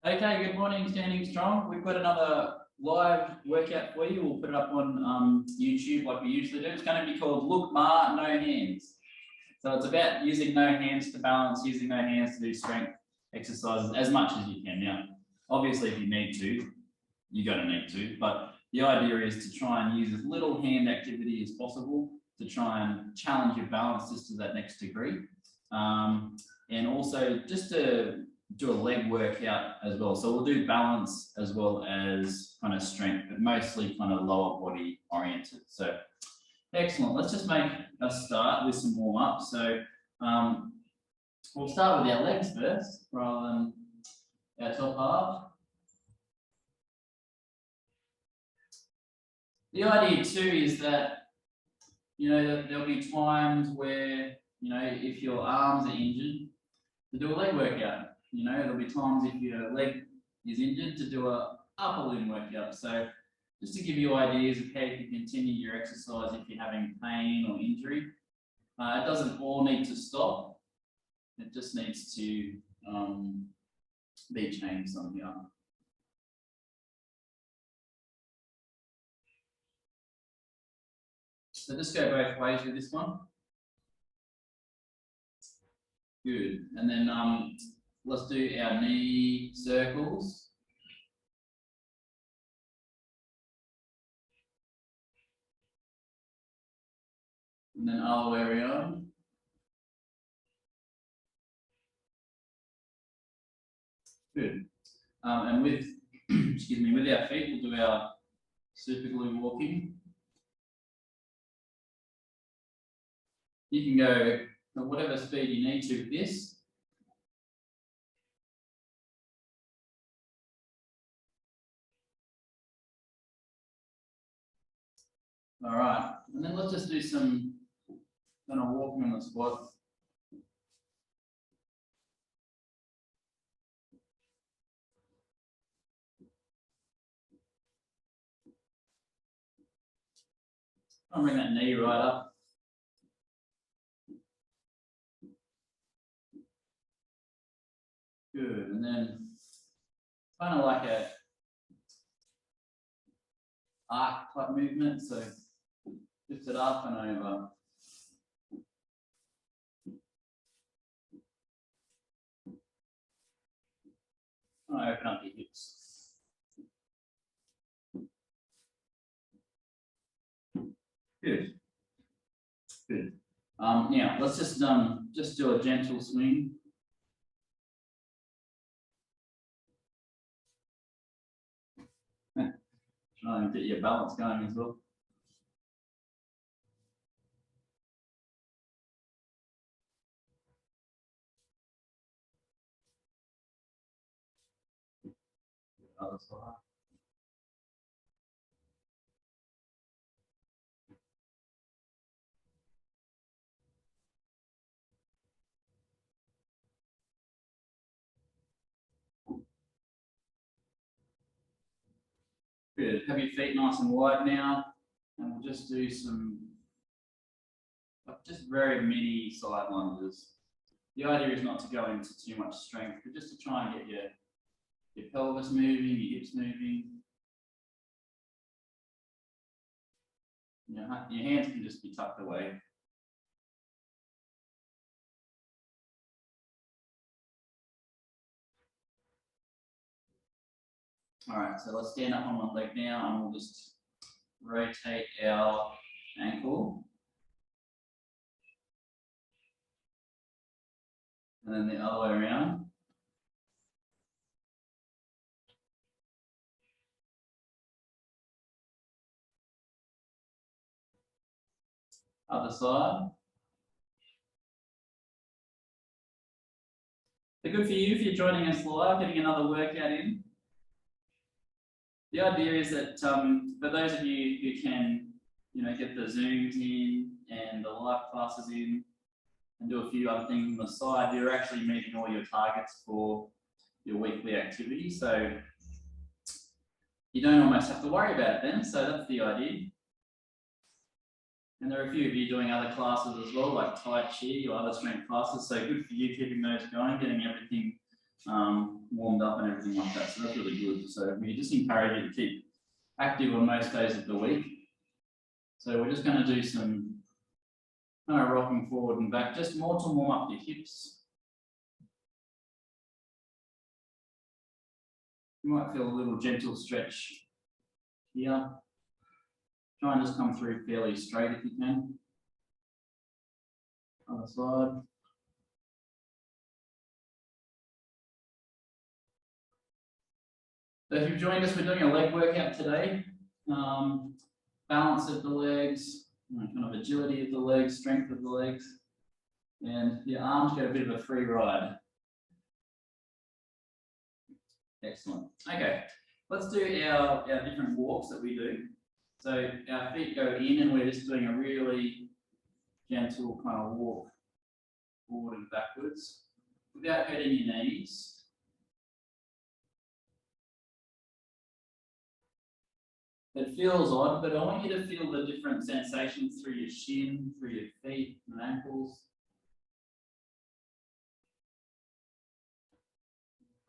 Okay, good morning, Standing Strong. We've got another live workout for you. We'll put it up on YouTube like we usually do. It's going to be called Look Ma, No Hands. So it's about using no hands to balance, using no hands to do strength exercises as much as you can. Now, obviously, if you need to, you're going to need to, but the idea is to try and use as little hand activity as possible to try and challenge your balance just to that next degree. And also just to do a leg workout as well. So we'll do balance as well as kind of strength, but mostly kind of lower body oriented. So excellent. Let's just make a start with some warm up. So we'll start with our legs first rather than our top half. The idea too is that, there'll be times where, if your arms are injured, to do a leg workout. There'll be times if your leg is injured to do a upper limb workout. So just to give you ideas of how you can continue your exercise if you're having pain or injury. It doesn't all need to stop. It just needs to be changed on here. So just go both ways with this one. Good. And then let's do our knee circles. And then other way around. Good. And with, with our feet, we'll do our super glue walking. You can go at whatever speed you need to with this. All right, and then let's just do some kind of walking on the spot. I'll bring that knee right up. Good, and then kind of like a arc type movement, so lift it up and over. I open up your hips. Good. Good. Now let's just do a gentle swing. Try and get your balance going as well. Other side. Good. Have your feet nice and wide now, and we'll just do some just very mini side lunges. The idea is not to go into too much strength, but just to try and get your pelvis moving, your hips moving. Your hands can just be tucked away. All right, so let's stand up on one leg now and we'll just rotate our ankle. And then the other way around. Other side. So good for you if you're joining us live, getting another workout in. The idea is that for those of you who can, get the Zooms in and the live classes in and do a few other things on the side, you're actually meeting all your targets for your weekly activity. So you don't almost have to worry about it then. So that's the idea. And there are a few of you doing other classes as well, like Tai Chi or other strength classes. So good for you keeping those going, getting everything warmed up and everything like that. So that's really good. So we just encourage you to keep active on most days of the week. So we're just going to do some kind of rocking forward and back, just more to warm up your hips. You might feel a little gentle stretch here. Try and just come through fairly straight if you can. Other side. So if you've joined us, we're doing a leg workout today. Balance of the legs, kind of agility of the legs, strength of the legs, and your arms get a bit of a free ride. Excellent. Okay, let's do our different walks that we do. So our feet go in and we're just doing a really gentle kind of walk forward and backwards without hurting your knees. It feels odd, but I want you to feel the different sensations through your shin, through your feet and ankles.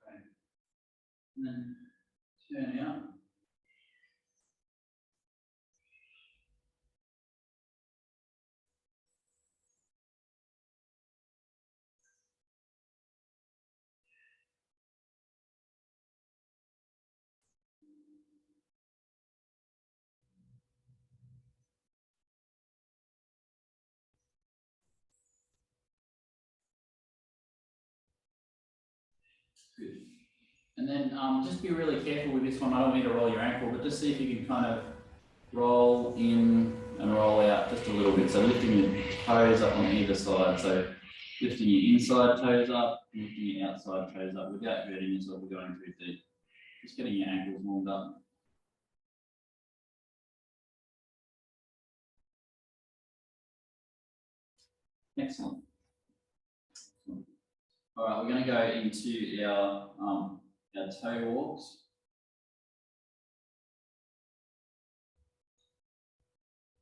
Okay. And then turn out. Good. And then just be really careful with this one. I don't want you to roll your ankle, but just see if you can kind of roll in and roll out just a little bit. So lifting your toes up on either side. So lifting your inside toes up, lifting your outside toes up without hurting yourself or going too deep. Just getting your ankles warmed up. Excellent. All right, we're going to go into our toe walks.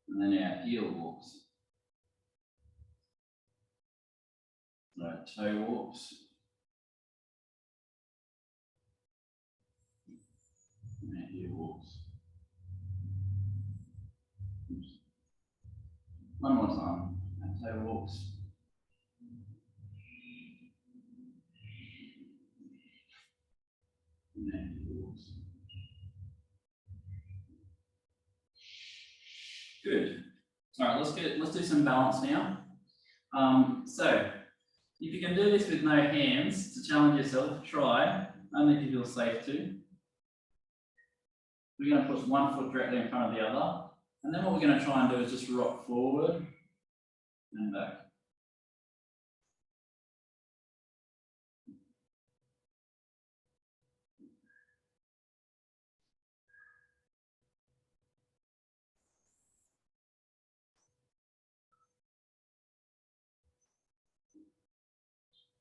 And then our heel walks. So toe walks. And our heel walks. Oops. One more time. Our toe walks. And our heel walks. Good. All right, let's do some balance now. So if you can do this with no hands to challenge yourself, try, only if you feel safe to. We're going to push one foot directly in front of the other. And then what we're going to try and do is just rock forward and back.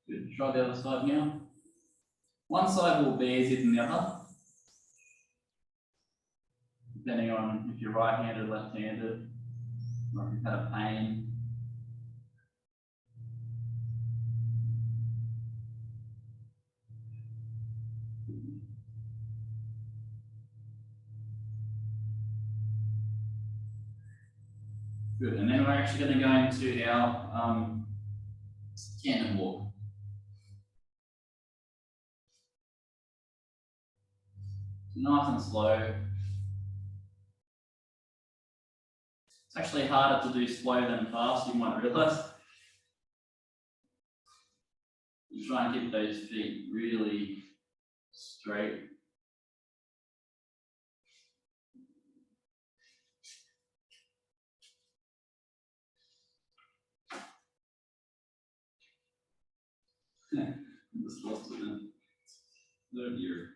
Good. Try the other side now. One side will be easier than the other, depending on if you're right-handed, left-handed, or if you've had a pain. Good. And then we're actually going to go into our tandem walk. Nice and slow. It's actually harder to do slow than fast, you might realise. You try and keep those feet really straight. Just lost it in third year.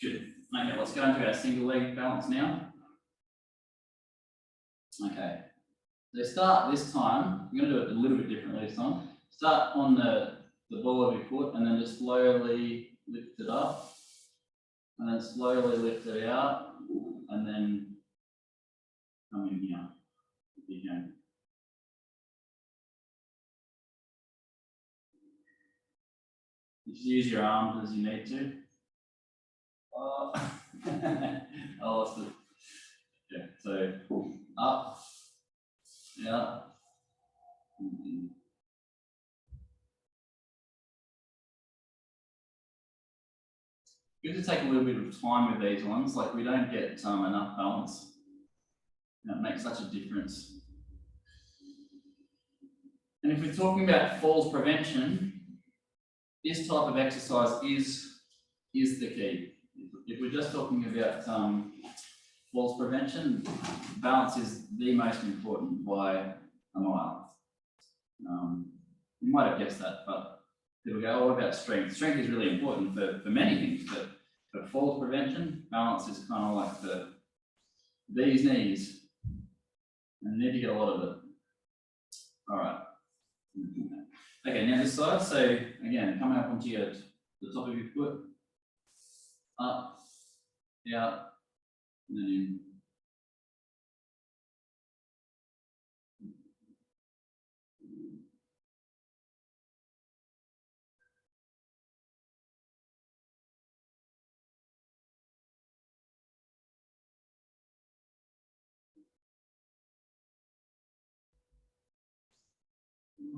Good. Okay, let's go into our single leg balance now. Okay. So start this time, I'm going to do it a little bit differently this time. Start on the ball of your foot and then just slowly lift it up. And then slowly lift it out, and then come in here if you can. Just use your arms as you need to. Oh, I lost it. Yeah, so up, yeah. Good to take a little bit of time with these ones, like we don't get enough balance. It makes such a difference. And if we're talking about falls prevention, this type of exercise is the key. If we're just talking about falls prevention, balance is the most important by a mile. You might have guessed that, but people go, oh, what about strength? Strength is really important for many things, but for falls prevention, balance is kind of like the bee's knees, and you need to get a lot of it. All right. Okay, now this side. So again, coming up onto the top of your foot, up, out, and then in.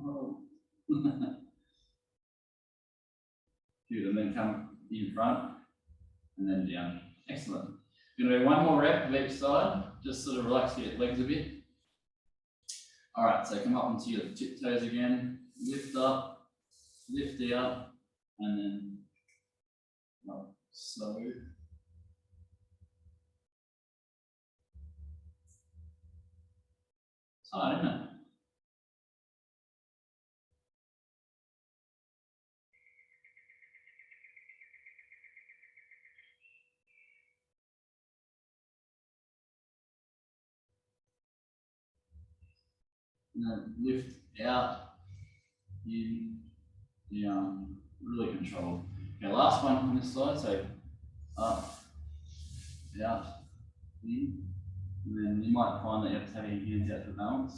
Oh. Good, and then come in front and then down. Excellent. We're going to do one more rep of each side, just sort of relax your legs a bit. All right, so come up onto your tiptoes again, lift up, lift out, and then up. So it's hard, isn't it? And then lift out, in, down, really controlled. Okay, last one on this side, so up, out, in, and then you might find that you have to have your hands out for balance.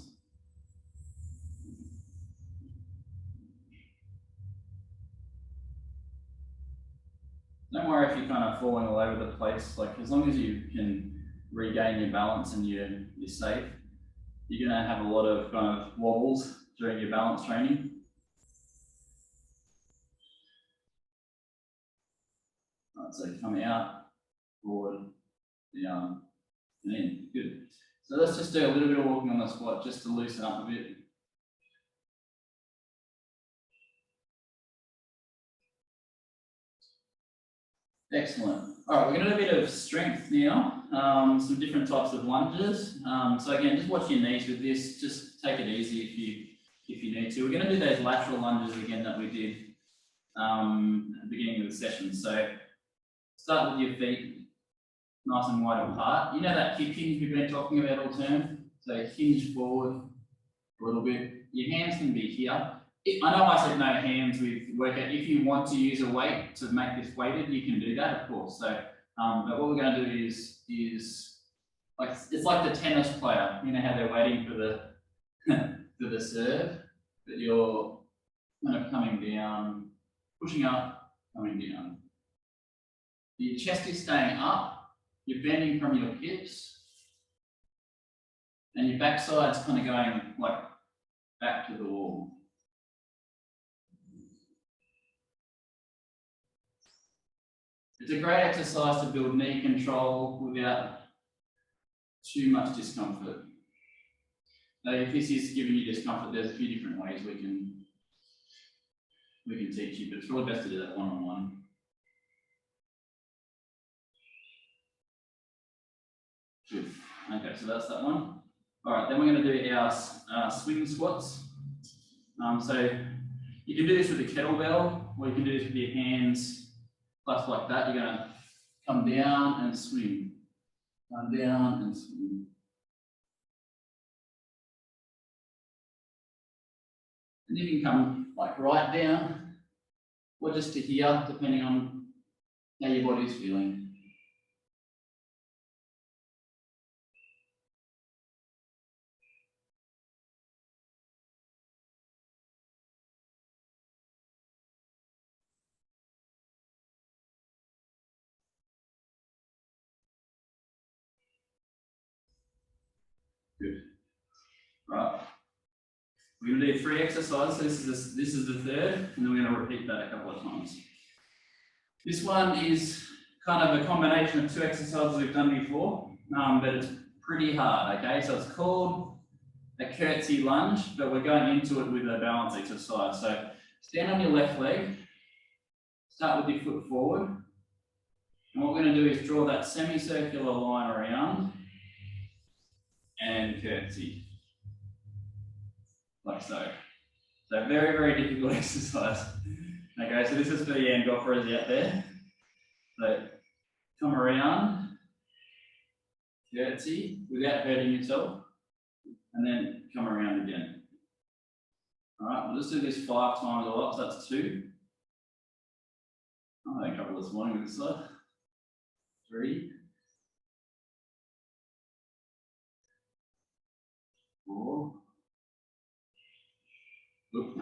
Don't worry if you're kind of falling all over the place, like as long as you can regain your balance and you're safe, you're going to have a lot of kind of wobbles during your balance training. All right, so come out, forward, down, and in. Good. So let's just do a little bit of walking on the squat just to loosen up a bit. Excellent. All right, we're going to do a bit of strength now, some different types of lunges. So again, just watch your knees with this. Just take it easy if you need to. We're going to do those lateral lunges again that we did at the beginning of the session. So start with your feet nice and wide apart. You know that hip hinge we've been talking about all term? So hinge forward a little bit. Your hands can be here. I know I said no hands with workout. If you want to use a weight to make this weighted, you can do that, of course. So, but what we're going to do is like it's like the tennis player. You know how they're waiting for the for the serve, but you're kind of coming down, pushing up, coming down. Your chest is staying up. You're bending from your hips, and your backside's kind of going like back to the wall. It's a great exercise to build knee control without too much discomfort. Now, if this is giving you discomfort, there's a few different ways we can teach you, but it's really best to do that one-on-one. Good. Okay, so that's that one. All right, then we're going to do our swing squats. So you can do this with a kettlebell, or you can do this with your hands. Plus like that, you're going to come down and swing. Come down and swing. And you can come like right down, or just to here, depending on how your body's feeling. Good. Right. We're going to do 3 exercises. So this is the third, and then we're going to repeat that a couple of times. This one is kind of a combination of 2 exercises we've done before, but it's pretty hard, okay? So it's called a curtsy lunge, but we're going into it with a balance exercise. So stand on your left leg, start with your foot forward, and what we're going to do is draw that semicircular line around and curtsy, like so. So very, very difficult exercise. Okay, so this is for the Angophers out there. So come around, curtsy without hurting yourself, and then come around again. All right, we'll just do this 5 times a lot, so that's 2. I had a couple this morning with this side. 3, 4. Oop.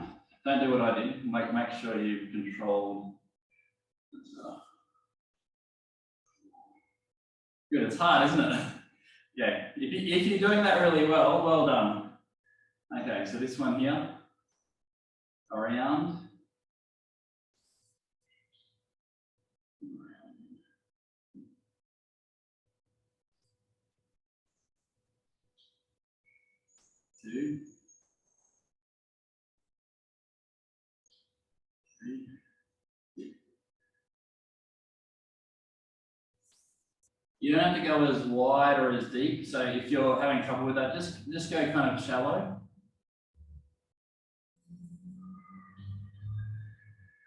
Don't do what I did. Make sure you control. Good, it's hard, isn't it? Yeah, if you're doing that really well, well done. Okay, so this one here, around. 2, 3. You don't have to go as wide or as deep. So if you're having trouble with that, just go kind of shallow.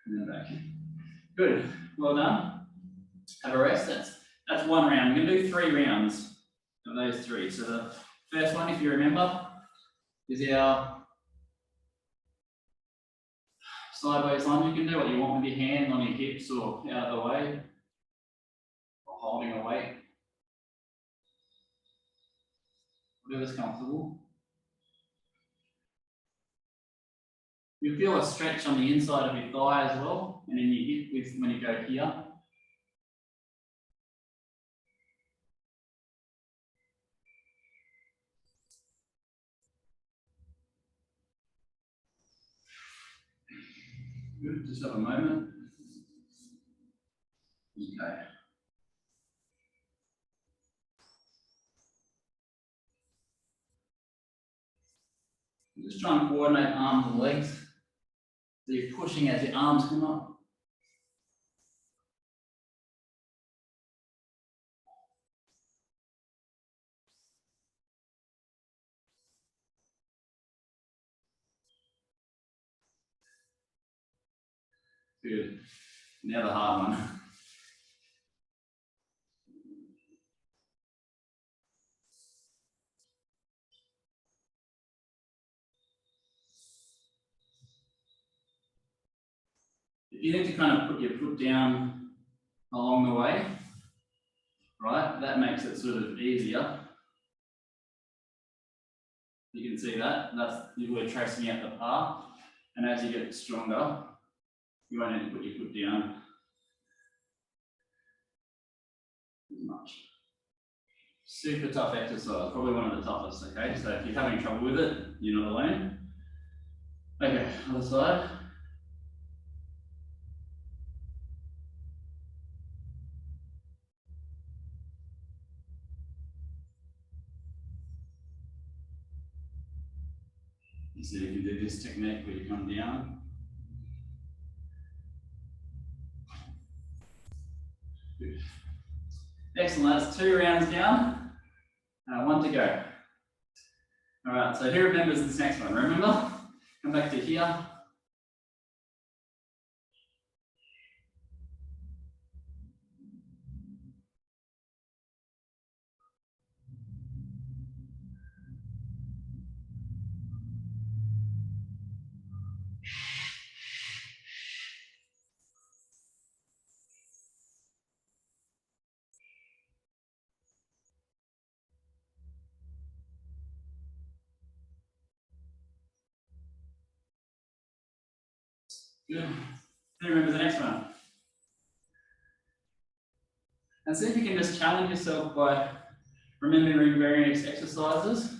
And then back. Good. Well done. Have a rest. That's 1 round. We're going to do 3 rounds of those 3. So the first one, if you remember, is our sideways lunge. You can do what you want with your hand on your hips or out of the way, or holding a weight. Whatever's comfortable. You'll feel a stretch on the inside of your thigh as well, and in your hip when you go here. Good, just have a moment. Okay. Just try and coordinate arms and legs. So you're pushing as your arms come up. Good. Now the hard one. If you need to kind of put your foot down along the way, right, that makes it sort of easier. You can see that. We're tracing out the path. And as you get stronger, you won't need to put your foot down as much. Super tough exercise, probably one of the toughest, okay? So if you're having trouble with it, you're not alone. Okay, other side. You see if you do this technique where you come down. Good. Excellent, that's 2 rounds down. 1 to go. All right, so who remembers this next one? Remember? Come back to here. Good. Who remembers the next one? And see if you can just challenge yourself by remembering various exercises.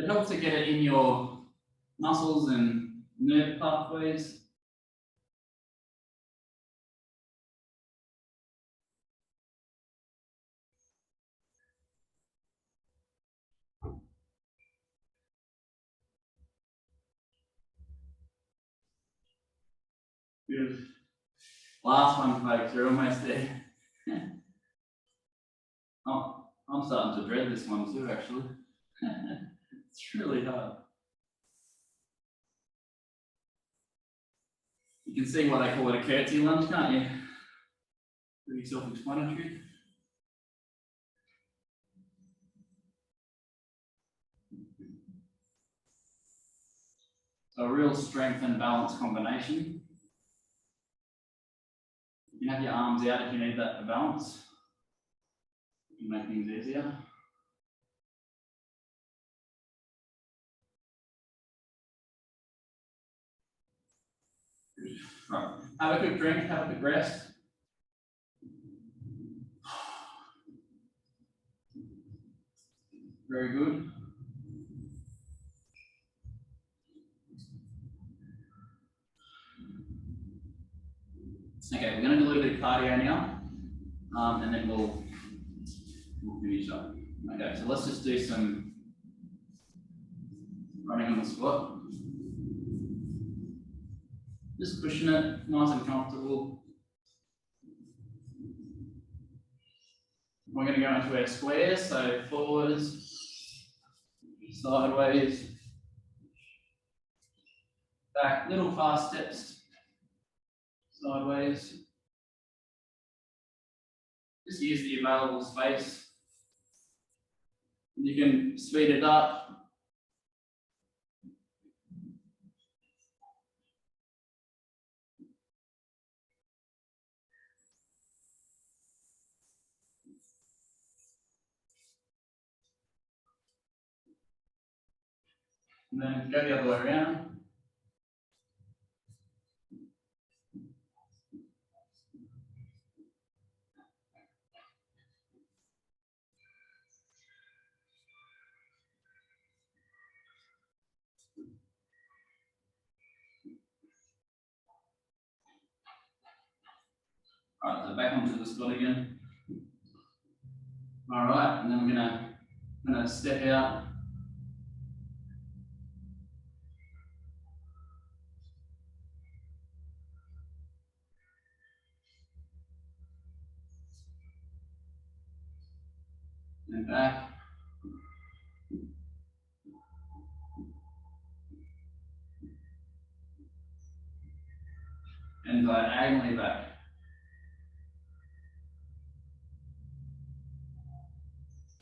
It helps to get it in your muscles and nerve pathways. Good. Last one, folks, we're almost there. Oh, I'm starting to dread this one too, actually. It's really hard. You can see why they call it a curtsy lunge, can't you? Pretty self-explanatory. So a real strength and balance combination. You can have your arms out if you need that for balance. You can make things easier. Right. Have a quick drink, have a quick rest. Very good. Okay, we're going to do a little bit of cardio now, and then we'll finish up. Okay, so let's just do some running on the squat. Just pushing it, nice and comfortable. We're going to go into our squares, so forwards, sideways, back, little fast steps, sideways. Just use the available space. You can speed it up. And then go the other way around. All right, so back onto the squat again. All right, and then we're gonna step out. And back. And diagonally back.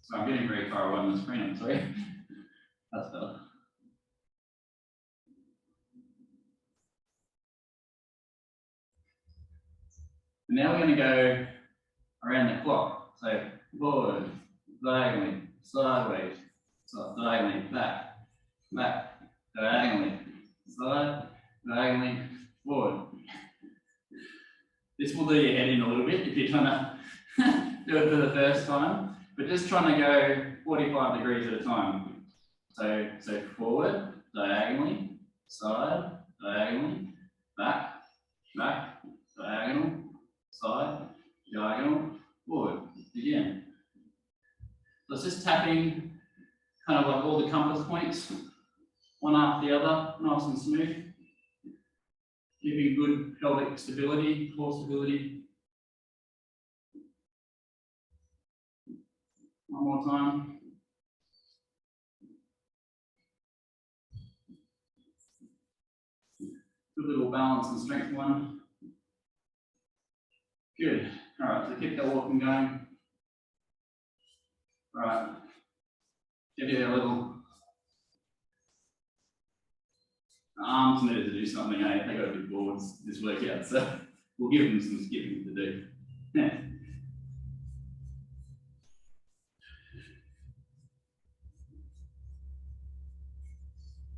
So I'm getting very far away on the screen, I'm sorry. That's better. And now we're going to go around the clock. So forward, diagonally, sideways, diagonally, back, back, diagonally, side, diagonally, forward. This will do your head in a little bit if you're trying to do it for the first time, but just trying to go 45 degrees at a time. So forward, diagonally, side, diagonally, back, back, diagonal, side, diagonal, forward. Again. So it's just tapping kind of like all the compass points, one after the other, nice and smooth. Keeping good pelvic stability, core stability. One more time. Good little balance and strength one. Good. All right, so keep that walking going. All right. Give you a little. Arms needed to do something, eh? They got a bit bored this workout, so we'll give them some skipping to do.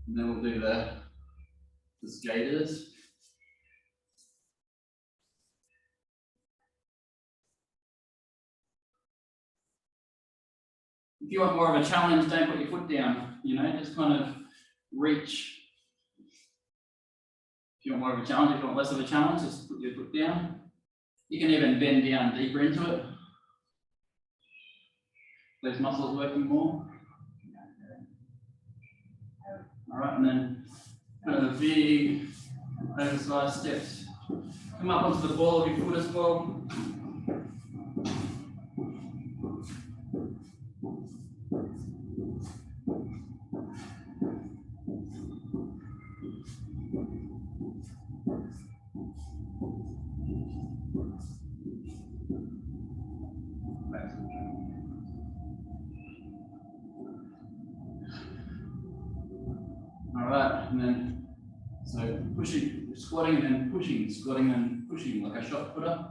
And then we'll do the skaters. If you want more of a challenge, don't put your foot down, you know, just kind of reach. If you want more of a challenge, if you want less of a challenge, just put your foot down. You can even bend down deeper into it. Those muscles working more. All right, and then kind of big oversized steps. Come up onto the ball of your foot as well. All right, and then so pushing, squatting and then pushing, squatting and pushing like a shot putter.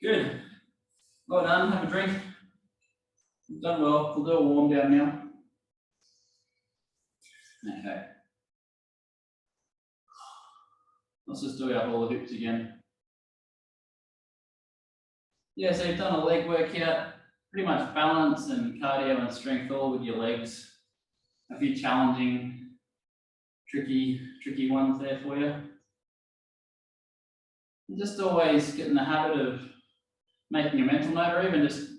Good. Well done. Have a drink. You've done well. We'll do a warm down now. Okay. Let's just do our whole hips again. Yeah, so you've done a leg workout, pretty much balance and cardio and strength all with your legs. A few challenging, tricky ones there for you. And just always get in the habit of making a mental note, or even just,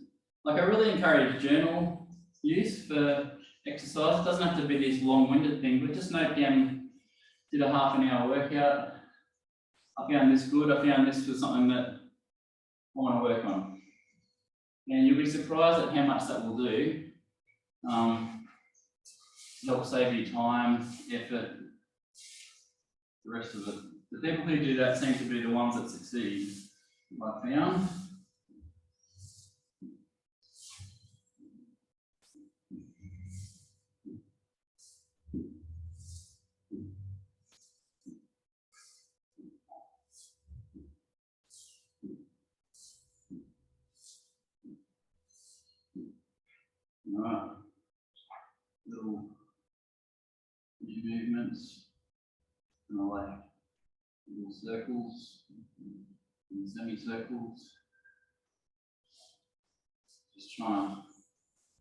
like, I really encourage journal use for exercise. It doesn't have to be this long-winded thing, but just note down, did a half an hour workout. I found this good, I found this was something that I want to work on. And you'll be surprised at how much that will do. Help save you time, effort, the rest of it. The people who do that seem to be the ones that succeed, I found. All right, little movements and I like little circles and semicircles. Just trying to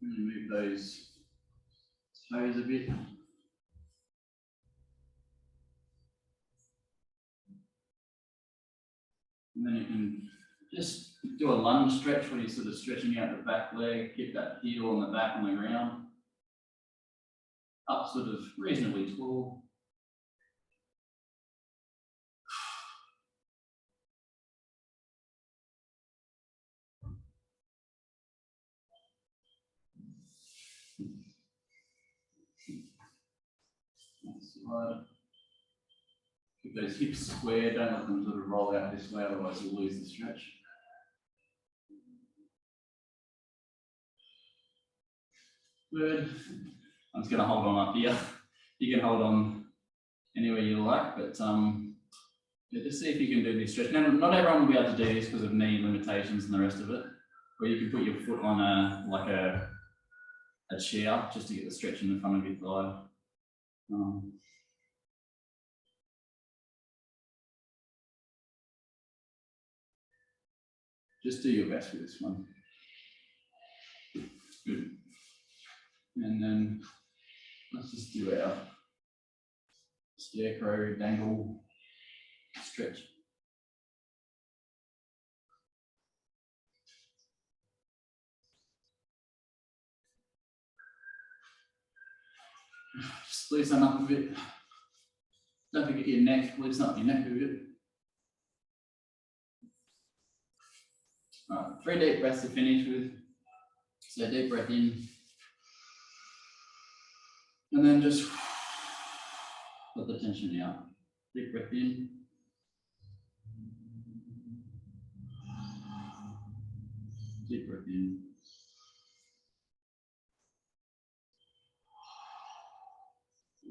really move those toes a bit. And then you can just do a lunge stretch where you're sort of stretching out the back leg, keep that heel on the back on the ground. Up sort of reasonably tall. Slide. Keep those hips square, don't let them sort of roll out this way, otherwise you'll lose the stretch. Good. I'm just going to hold on up here. You can hold on anywhere you like, but yeah, just see if you can do this stretch. Now, not everyone will be able to do this because of knee limitations and the rest of it. Or you can put your foot on a chair just to get the stretch in the front of your thigh. Just do your best with this one. Good. And then let's just do our scarecrow dangle stretch. Just loosen up a bit. Don't forget your neck, loosen up your neck a bit. All right, 3 deep breaths to finish with. So deep breath in. And then just let the tension out. Deep breath in. Deep breath in.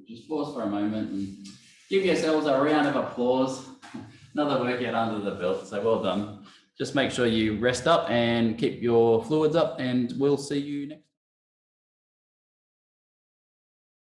Just pause for a moment and give yourselves a round of applause. Another workout under the belt, so well done. Just make sure you rest up and keep your fluids up, and we'll see you next.